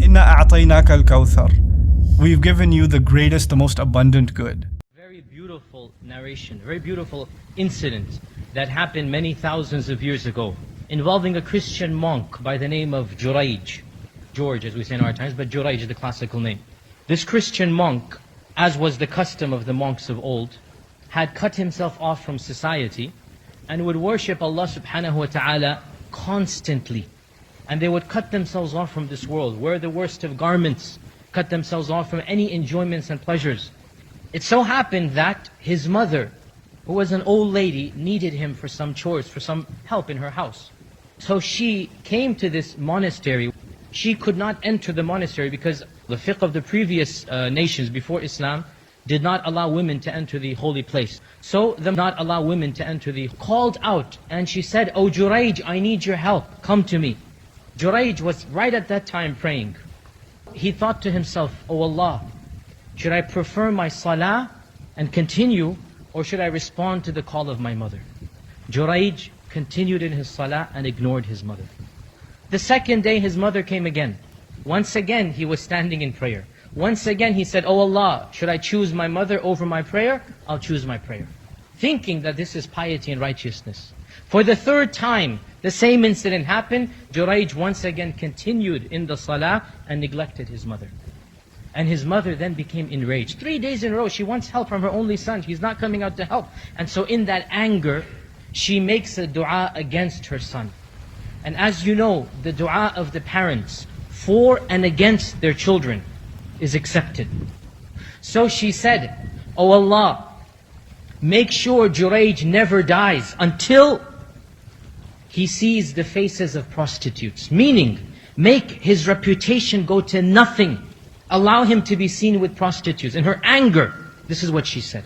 إِنَّا أَعْطَيْنَاكَ الْكَوْثَرَ. We've given you the greatest, the most abundant good. Very beautiful narration, very beautiful incident that happened many thousands of years ago, involving a Christian monk by the name of Jurayj. George, as we say in our times, but Jurayj is the classical name. This Christian monk, as was the custom of the monks of old, had cut himself off from society and would worship Allah subhanahu wa ta'ala constantly. And they would cut themselves off from this world, wear the worst of garments, cut themselves off from any enjoyments and pleasures. It so happened that his mother, who was an old lady, needed him for some chores, for some help in her house. So she came to this monastery. She could not enter the monastery because the fiqh of the previous nations before Islam did not allow women to enter the holy place. So they did not allow women to enter called out, and she said, "Oh Jurayj, I need your help, come to me." Jurayj was right at that time praying. He thought to himself, "Oh Allah, should I prefer my salah and continue, or should I respond to the call of my mother?" Jurayj continued in his salah and ignored his mother. The second day his mother came again. Once again he was standing in prayer. Once again he said, "Oh Allah, should I choose my mother over my prayer? I'll choose my prayer." Thinking that this is piety and righteousness. For the third time, the same incident happened. Jurayj once again continued in the salah and neglected his mother. And his mother then became enraged. 3 days in a row, she wants help from her only son. He's not coming out to help. And so in that anger, she makes a dua against her son. And as you know, the dua of the parents for and against their children is accepted. So she said, "Oh Allah, make sure Jurayj never dies until he sees the faces of prostitutes." Meaning, make his reputation go to nothing. Allow him to be seen with prostitutes. In her anger, this is what she said.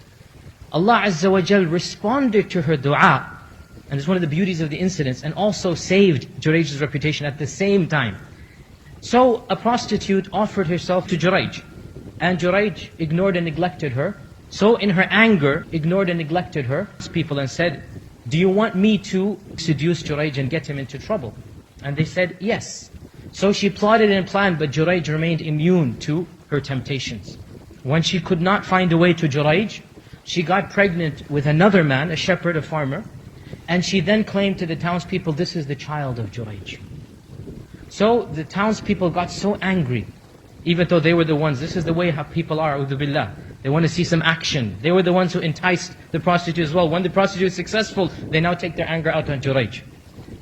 Allah Azza wa Jal responded to her dua, and it's one of the beauties of the incidents, and also saved Jurayj's reputation at the same time. So a prostitute offered herself to Jurayj, and Jurayj ignored and neglected her. So in her anger, ignored and neglected her people and said, "Do you want me to seduce Jurayj and get him into trouble?" And they said, "Yes." So she plotted and planned, but Jurayj remained immune to her temptations. When she could not find a way to Jurayj, she got pregnant with another man, a shepherd, a farmer, and she then claimed to the townspeople, "This is the child of Jurayj." So the townspeople got so angry, even though they were the ones, this is the way how people are, a'udhu billah. They want to see some action. They were the ones who enticed the prostitute as well. When the prostitute is successful, they now take their anger out on Jurayj.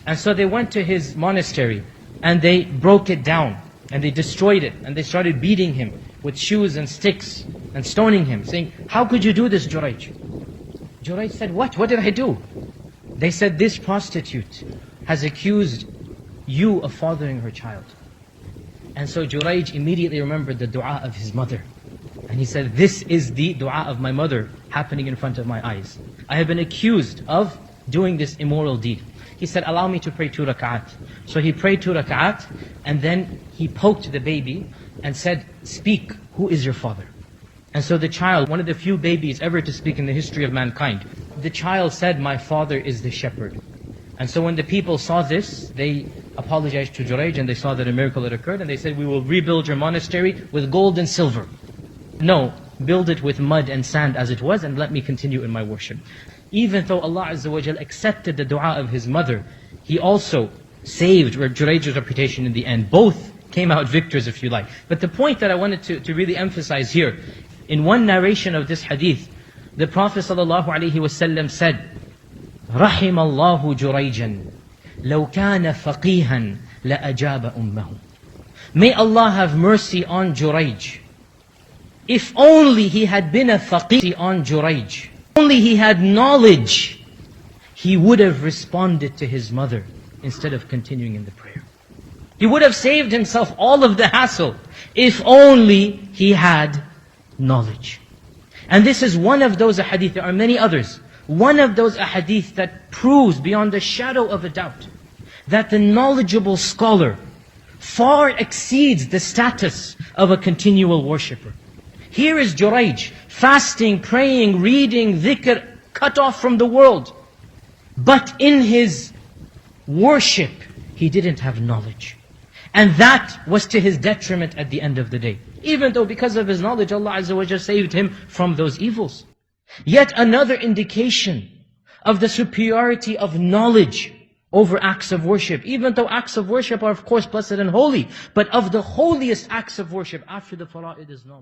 And so they went to his monastery, and they broke it down, and they destroyed it, and they started beating him with shoes and sticks, and stoning him, saying, "How could you do this, Jurayj?" Jurayj said, "What? What did I do?" They said, "This prostitute has accused you of fathering her child." And so Jurayj immediately remembered the dua of his mother. And he said, "This is the dua of my mother happening in front of my eyes. I have been accused of doing this immoral deed." He said, "Allow me to pray 2 rak'at. So he prayed 2 rak'at, and then he poked the baby and said, "Speak, who is your father?" And so the child, one of the few babies ever to speak in the history of mankind, the child said, "My father is the shepherd." And so when the people saw this, they apologized to Jurayj, and they saw that a miracle had occurred, and they said, "We will rebuild your monastery with gold and silver." "No, build it with mud and sand as it was, and let me continue in my worship." Even though Allah Azza wa Jal accepted the dua of his mother, He also saved Jurayj's reputation in the end. Both came out victors, if you like. But the point that I wanted to really emphasize here, in one narration of this hadith, the Prophet ﷺ said, رحم الله جريجا لو كان فقيها لأجاب أمه. May Allah have mercy on Jurayj. If only he had been a faqih on Jurayj, only he had knowledge, he would have responded to his mother instead of continuing in the prayer. He would have saved himself all of the hassle if only he had knowledge. And this is one of those ahadith, there are many others, one of those ahadith that proves beyond a shadow of a doubt that the knowledgeable scholar far exceeds the status of a continual worshipper. Here is Jurayj, fasting, praying, reading, dhikr, cut off from the world. But in his worship, he didn't have knowledge. And that was to his detriment at the end of the day. Even though because of his knowledge, Allah Azza wa Jalla saved him from those evils. Yet another indication of the superiority of knowledge over acts of worship. Even though acts of worship are of course blessed and holy, but of the holiest acts of worship after the fara'id is knowledge.